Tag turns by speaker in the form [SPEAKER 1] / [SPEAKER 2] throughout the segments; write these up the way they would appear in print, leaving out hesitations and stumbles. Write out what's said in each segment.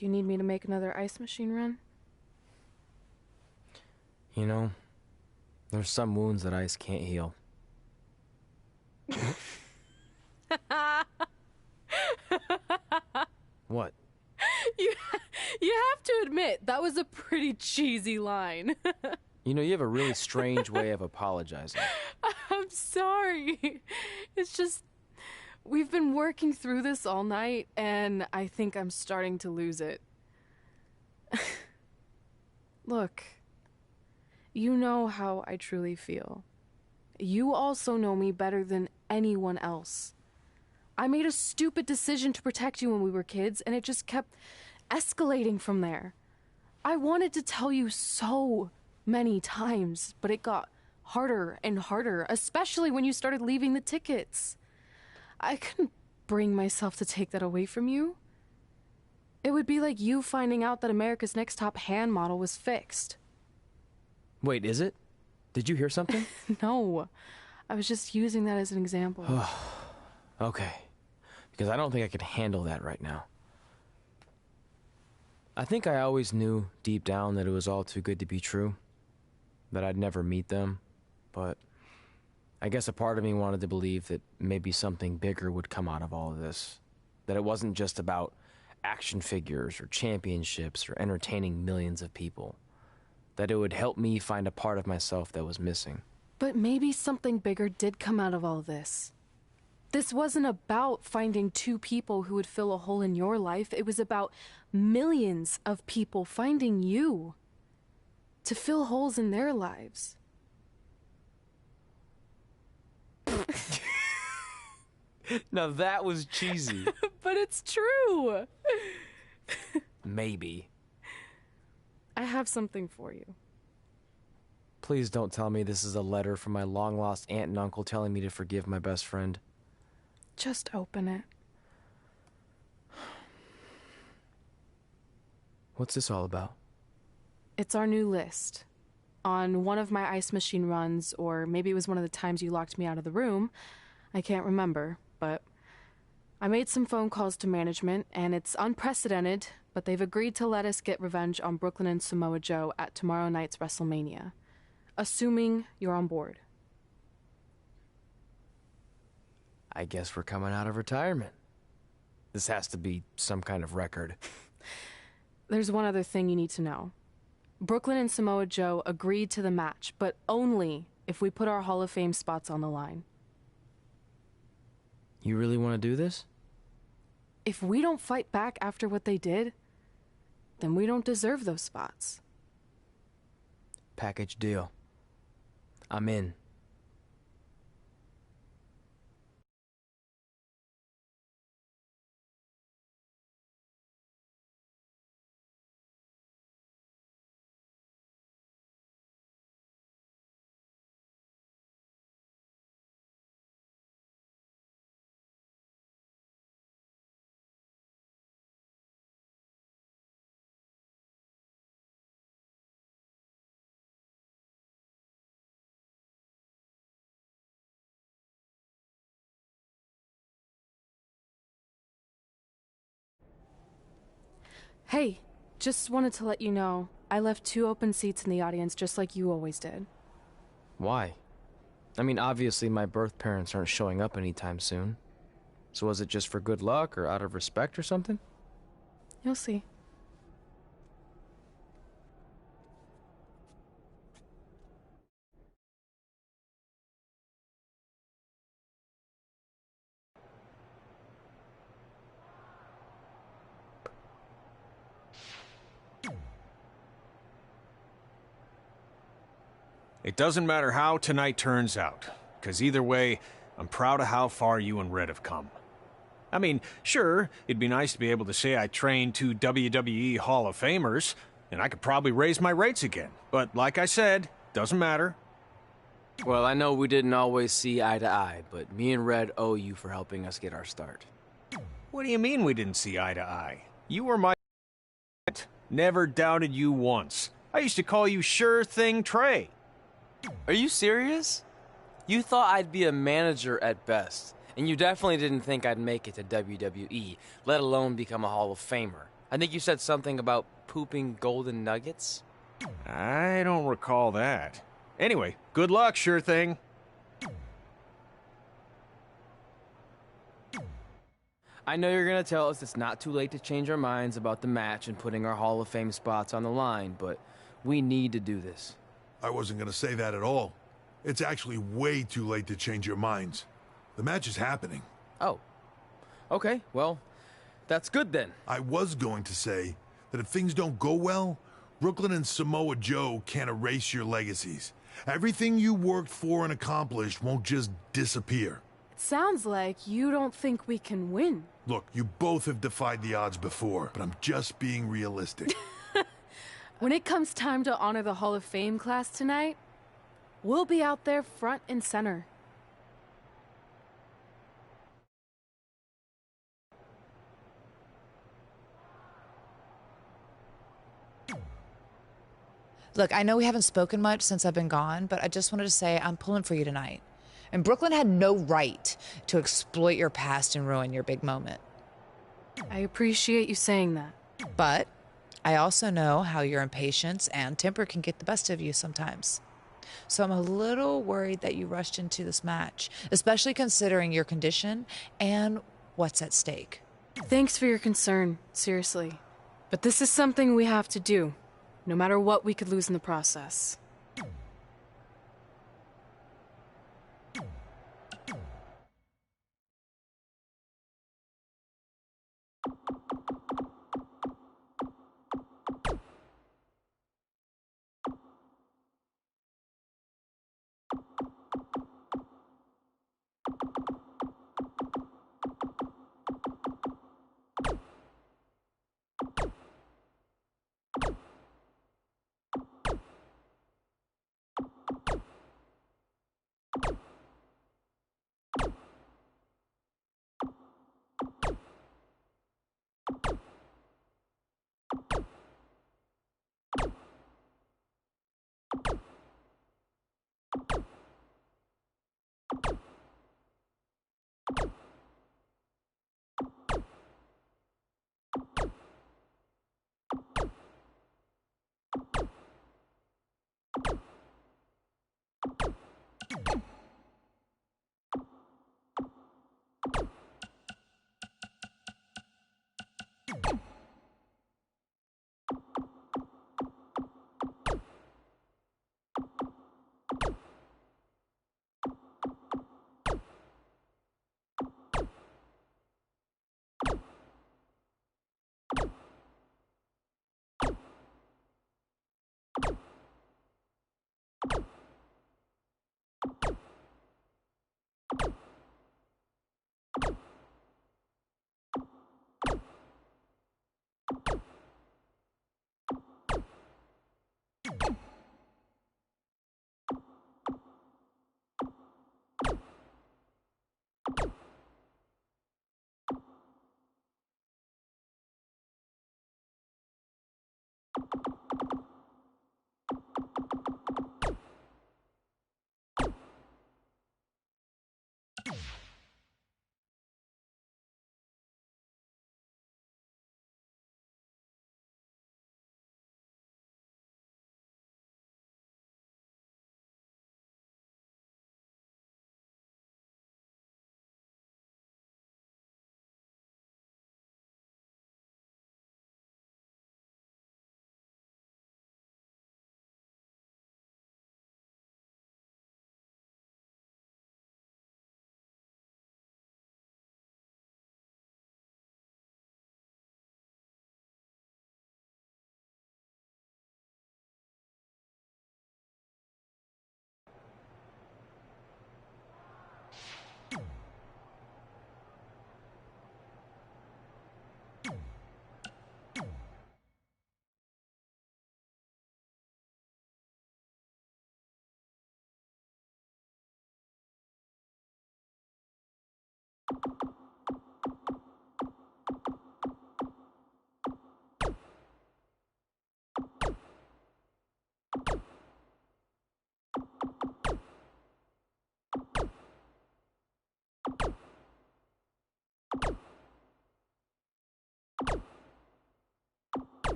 [SPEAKER 1] Do you need me to make another ice machine run?
[SPEAKER 2] You know, there's some wounds that ice can't heal. What?
[SPEAKER 1] You, you have to admit, that was a pretty cheesy line.
[SPEAKER 2] You know, you have a really strange way of apologizing.
[SPEAKER 1] I'm sorry. It's just, we've been working through this all night, and I think I'm starting to lose it. Look, you know how I truly feel. You also know me better than anyone else. I made a stupid decision to protect you when we were kids, and it just kept escalating from there. I wanted to tell you so many times, but it got harder and harder, especially when you started leaving the tickets. I couldn't bring myself to take that away from you. It would be like you finding out that America's Next Top hand model was fixed.
[SPEAKER 2] Wait, is it? Did you hear something?
[SPEAKER 1] No, I was just using that as an example.
[SPEAKER 2] Okay, because I don't think I could handle that right now. I think I always knew deep down that it was all too good to be true, that I'd never meet them, but I guess a part of me wanted to believe that maybe something bigger would come out of all of this, that it wasn't just about action figures or championships or entertaining millions of people, that it would help me find a part of myself that was missing.
[SPEAKER 1] But maybe something bigger did come out of all this. This wasn't about finding two people who would fill a hole in your life. It was about millions of people finding you to fill holes in their lives.
[SPEAKER 2] Now that was cheesy.
[SPEAKER 1] But it's true.
[SPEAKER 2] Maybe.
[SPEAKER 1] I have something for you.
[SPEAKER 2] Please don't tell me this is a letter from my long-lost aunt and uncle telling me to forgive my best friend.
[SPEAKER 1] Just open it.
[SPEAKER 2] What's this all about?
[SPEAKER 1] It's our new list. On one of my ice machine runs, or maybe it was one of the times you locked me out of the room, I can't remember, but I made some phone calls to management, and it's unprecedented, but they've agreed to let us get revenge on Brooklyn and Samoa Joe at tomorrow night's WrestleMania, assuming you're on board.
[SPEAKER 2] I guess we're coming out of retirement. This has to be some kind of record.
[SPEAKER 1] There's one other thing you need to know. Brooklyn and Samoa Joe agreed to the match, but only if we put our Hall of Fame spots on the line.
[SPEAKER 2] You really want to do this?
[SPEAKER 1] If we don't fight back after what they did, then we don't deserve those spots.
[SPEAKER 2] Package deal. I'm in.
[SPEAKER 1] Hey, just wanted to let you know, I left 2 open seats in the audience just like you always did.
[SPEAKER 2] Why? I mean, obviously my birth parents aren't showing up anytime soon. So was it just for good luck or out of respect or something?
[SPEAKER 1] You'll see.
[SPEAKER 3] It doesn't matter how tonight turns out, because either way, I'm proud of how far you and Red have come. I mean, sure, it'd be nice to be able to say I trained 2 WWE Hall of Famers, and I could probably raise my rates again. But like I said, doesn't matter.
[SPEAKER 2] Well, I know we didn't always see eye to eye, but me and Red owe you for helping us get our start.
[SPEAKER 3] What do you mean we didn't see eye to eye? You were my... Never doubted you once. I used to call you Sure Thing Trey.
[SPEAKER 2] Are you serious? You thought I'd be a manager at best, and you definitely didn't think I'd make it to WWE, let alone become a Hall of Famer. I think you said something about pooping golden nuggets?
[SPEAKER 3] I don't recall that. Anyway, good luck, sure thing.
[SPEAKER 2] I know you're gonna tell us it's not too late to change our minds about the match and putting our Hall of Fame spots on the line, but we need to do this.
[SPEAKER 4] I wasn't gonna say that at all. It's actually way too late to change your minds. The match is happening.
[SPEAKER 2] Oh. Okay, well, that's good then.
[SPEAKER 4] I was going to say that if things don't go well, Brooklyn and Samoa Joe can't erase your legacies. Everything you worked for and accomplished won't just disappear.
[SPEAKER 1] It sounds like you don't think we can win.
[SPEAKER 4] Look, you both have defied the odds before, but I'm just being realistic.
[SPEAKER 1] When it comes time to honor the Hall of Fame class tonight, we'll be out there front and center.
[SPEAKER 5] Look, I know we haven't spoken much since I've been gone, but I just wanted to say I'm pulling for you tonight. And Brooklyn had no right to exploit your past and ruin your big moment.
[SPEAKER 1] I appreciate you saying that.
[SPEAKER 5] But I also know how your impatience and temper can get the best of you sometimes. So I'm a little worried that you rushed into this match, especially considering your condition and what's at stake.
[SPEAKER 1] Thanks for your concern, seriously. But this is something we have to do, no matter what we could lose in the process.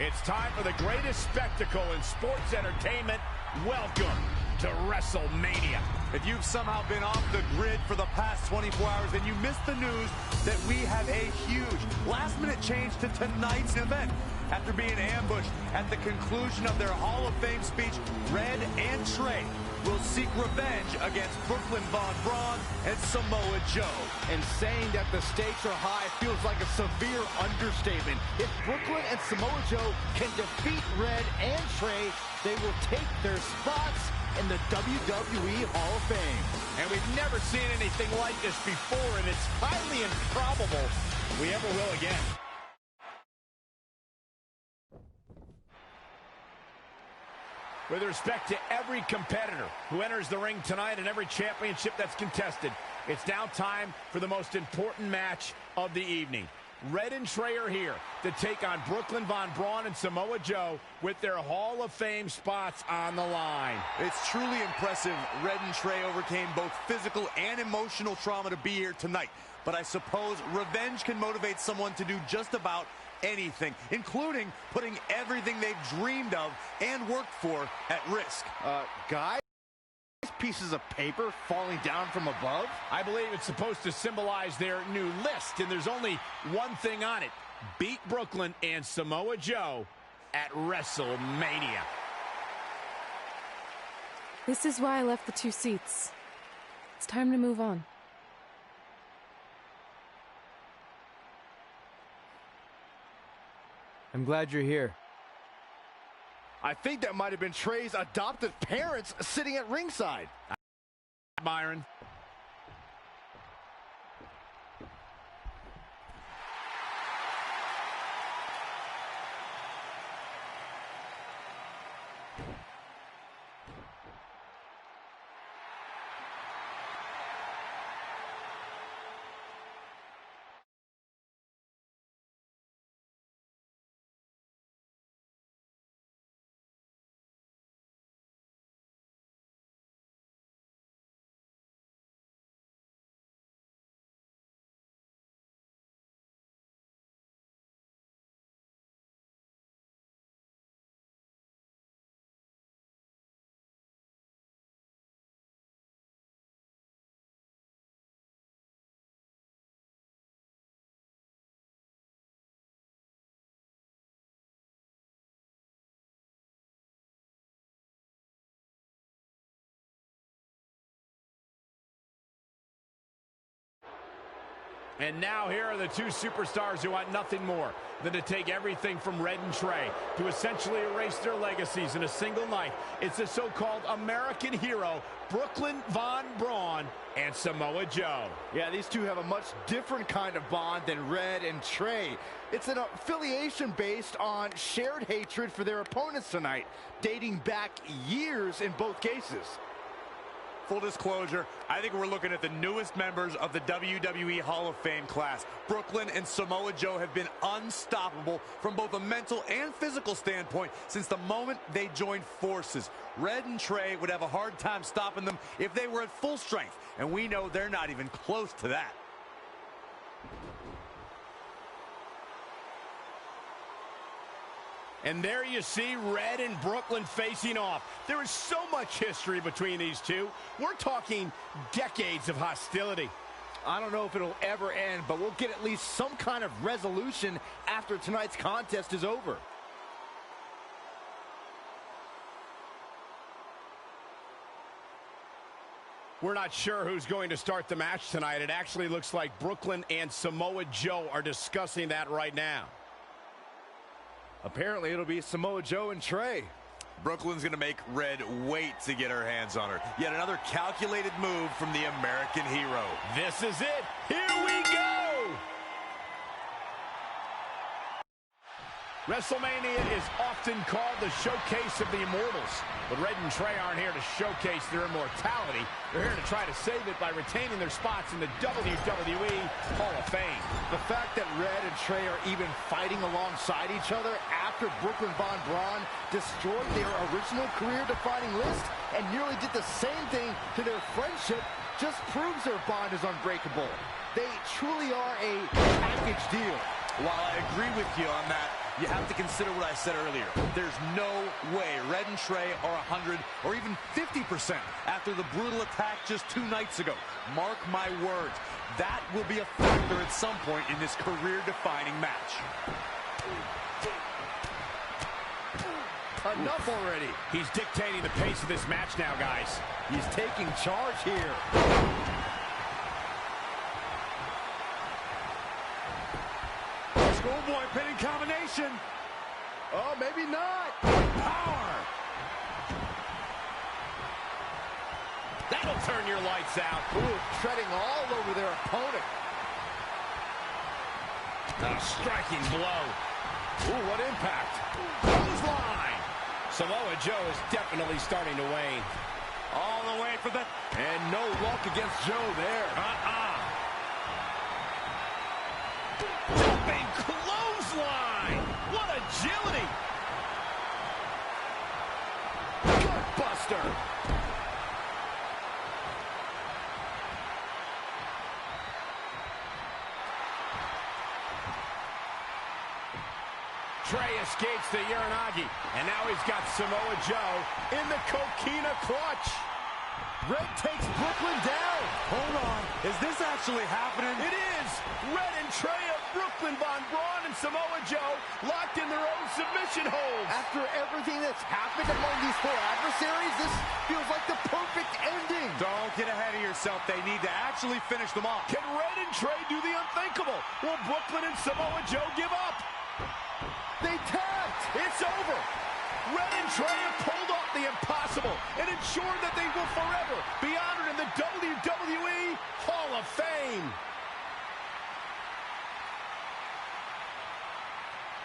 [SPEAKER 6] It's time for the greatest spectacle in sports entertainment. Welcome to WrestleMania.
[SPEAKER 7] If you've somehow been off the grid for the past 24 hours, then you missed the news that we have a huge last-minute change to tonight's event. After being ambushed at the conclusion of their Hall of Fame speech, Red and Trey will seek revenge against Brooklyn Von Braun and Samoa Joe.
[SPEAKER 6] And saying that the stakes are high feels like a severe understatement. If Brooklyn and Samoa Joe can defeat Red and Trey, they will take their spots in the WWE Hall of Fame. And we've never seen anything like this before, and it's highly improbable we ever will again. With respect to every competitor who enters the ring tonight and every championship that's contested, it's now time for the most important match of the evening. Red and Trey are here to take on Brooklyn Von Braun and Samoa Joe with their Hall of Fame spots on the line.
[SPEAKER 7] It's truly impressive. Red and Trey overcame both physical and emotional trauma to be here tonight. But I suppose revenge can motivate someone to do just about anything, including putting everything they've dreamed of and worked for at risk.
[SPEAKER 6] Guys, pieces of paper falling down from above? I believe it's supposed to symbolize their new list, and there's only one thing on it. Beat Brooklyn and Samoa Joe at WrestleMania.
[SPEAKER 1] This is why I left the 2 seats. It's time to move on.
[SPEAKER 2] I'm glad you're here.
[SPEAKER 6] I think that might have been Trey's adoptive parents sitting at ringside. Byron.
[SPEAKER 8] And now here are the two superstars who want nothing more than to take everything from Red and Trey to essentially erase their legacies in a single night. It's the so-called American hero, Brooklyn Von Braun and Samoa Joe.
[SPEAKER 6] Yeah, these two have a much different kind of bond than Red and Trey. It's an affiliation based on shared hatred for their opponents tonight, dating back years in both cases.
[SPEAKER 7] Full disclosure, I think we're looking at the newest members of the WWE Hall of Fame class. Brooklyn and Samoa Joe have been unstoppable from both a mental and physical standpoint since the moment they joined forces. Red and Trey would have a hard time stopping them if they were at full strength, and we know they're not even close to that.
[SPEAKER 8] And there you see Red and Brooklyn facing off. There is so much history between these two. We're talking decades of hostility.
[SPEAKER 6] I don't know if it'll ever end, but we'll get at least some kind of resolution after tonight's contest is over.
[SPEAKER 8] We're not sure who's going to start the match tonight. It actually looks like Brooklyn and Samoa Joe are discussing that right now.
[SPEAKER 6] Apparently, it'll be Samoa Joe and Trey.
[SPEAKER 7] Brooklyn's going to make Red wait to get her hands on her. Yet another calculated move from the American hero.
[SPEAKER 8] This is it. Here we go. WrestleMania is often called the showcase of the immortals. But Red and Trey aren't here to showcase their immortality. They're here to try to save it by retaining their spots in the WWE Hall of Fame.
[SPEAKER 6] The fact that Red and Trey are even fighting alongside each other after Brooklyn Von Braun destroyed their original career-defining list and nearly did the same thing to their friendship just proves their bond is unbreakable. They truly are a package deal.
[SPEAKER 7] While I agree with you on that, you have to consider what I said earlier. There's no way Red and Trey are 100 or even 50% after the brutal attack just 2 nights ago. Mark my words, that will be a factor at some point in this career-defining match.
[SPEAKER 6] Enough already.
[SPEAKER 8] He's dictating the pace of this match now, guys.
[SPEAKER 6] He's taking charge here.
[SPEAKER 7] Schoolboy pinning combination.
[SPEAKER 6] Oh, maybe not.
[SPEAKER 8] Power. That'll turn your lights out.
[SPEAKER 6] Ooh, treading all over their opponent.
[SPEAKER 8] A striking blow. Ooh, what impact. Clothesline. Samoa Joe is definitely starting to wane.
[SPEAKER 7] All the way for the...
[SPEAKER 6] And no luck against Joe there.
[SPEAKER 8] Jumping clothesline. What agility.
[SPEAKER 6] Gut buster.
[SPEAKER 8] Trey escapes the Uranagi, and now he's got Samoa Joe in the coquina clutch.
[SPEAKER 6] Red takes Brooklyn down.
[SPEAKER 7] Hold on. Is this actually happening?
[SPEAKER 8] It is. Red and Trey of Brooklyn Von Braun and Samoa Joe locked in their own submission holds.
[SPEAKER 6] After everything that's happened among these 4 adversaries, this feels like the perfect ending.
[SPEAKER 7] Don't get ahead of yourself. They need to actually finish them off.
[SPEAKER 8] Can Red and Trey do the unthinkable? Will Brooklyn and Samoa Joe give up?
[SPEAKER 6] They tapped.
[SPEAKER 8] It's over. Red and Trey have pulled off the impossible and ensured that they will forever be honored in the WWE Hall of Fame.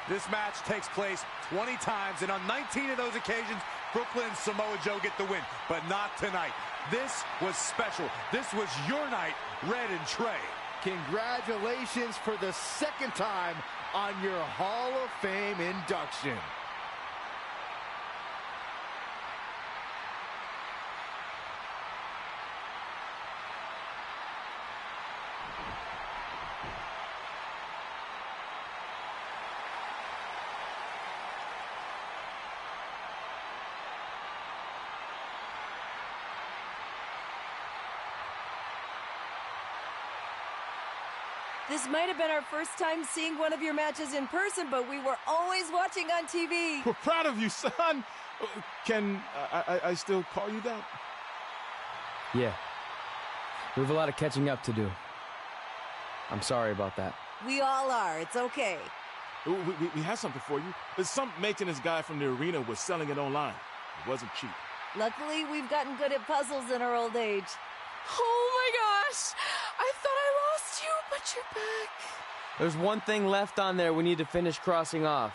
[SPEAKER 7] This match takes place 20 times, and on 19 of those occasions, Brooklyn and Samoa Joe get the win, but not tonight. This was special. This was your night, Red and Trey.
[SPEAKER 6] Congratulations for the 2nd time on your Hall of Fame induction.
[SPEAKER 9] This might have been our first time seeing one of your matches in person, but we were always watching on TV.
[SPEAKER 10] We're proud of you, son. Can I still call you that?
[SPEAKER 2] Yeah. We have a lot of catching up to do. I'm sorry about that.
[SPEAKER 9] We all are. It's okay.
[SPEAKER 10] We have something for you. There's some maintenance guy from the arena was selling it online. It wasn't cheap.
[SPEAKER 9] Luckily, we've gotten good at puzzles in our old age.
[SPEAKER 1] Oh my gosh! I thought I lost you, but you're back.
[SPEAKER 2] There's one thing left on there we need to finish crossing off.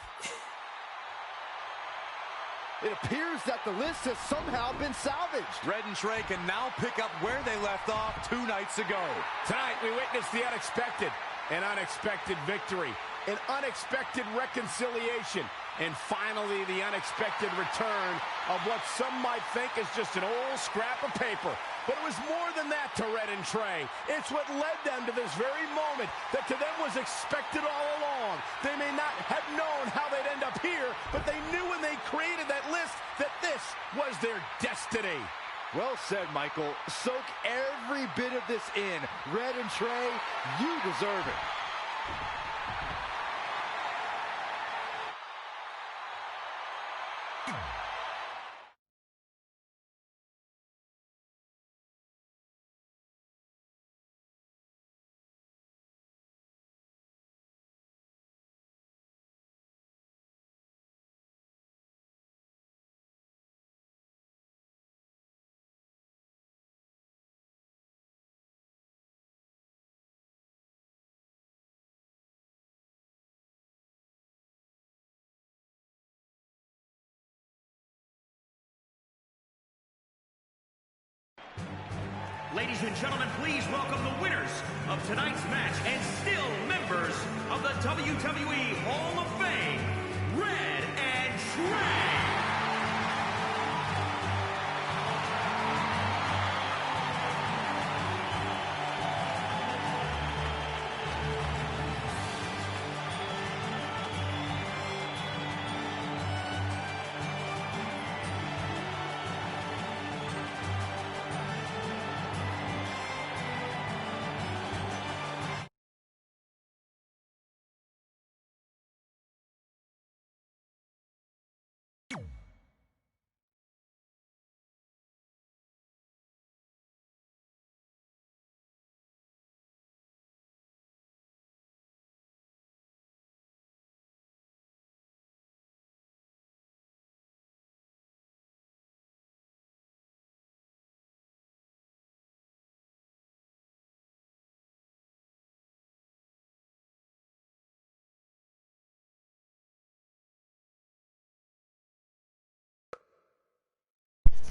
[SPEAKER 6] It appears that the list has somehow been salvaged.
[SPEAKER 7] Red and Trey can now pick up where they left off 2 nights ago.
[SPEAKER 8] Tonight, we witnessed the unexpected, an unexpected victory, an unexpected reconciliation, and finally the unexpected return of what some might think is just an old scrap of paper. But it was more than that to Red and Trey. It's what led them to this very moment that to them was expected all along. They may not have known how they'd end up here, but they knew when they created that list that this was their destiny.
[SPEAKER 6] Well said, Michael. Soak every bit of this in. Red and Trey, you deserve it.
[SPEAKER 11] Ladies and gentlemen, please welcome the winners of tonight's match and still members of the WWE Hall of Fame, Red and Trey.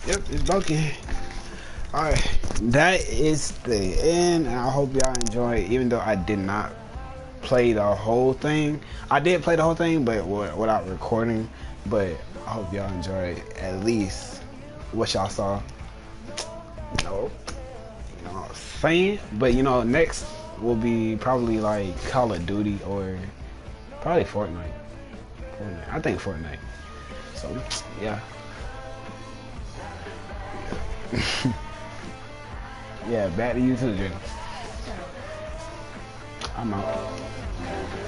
[SPEAKER 12] Yep, it's broken. Alright, that is the end, and I hope y'all enjoy it, even though I did not play the whole thing. I did play the whole thing, but without recording. But I hope y'all enjoy at least what y'all saw. You know what I'm saying? But next will be probably like Call of Duty or probably Fortnite. I think Fortnite. So yeah. Yeah, back to you too, Jay. I'm out.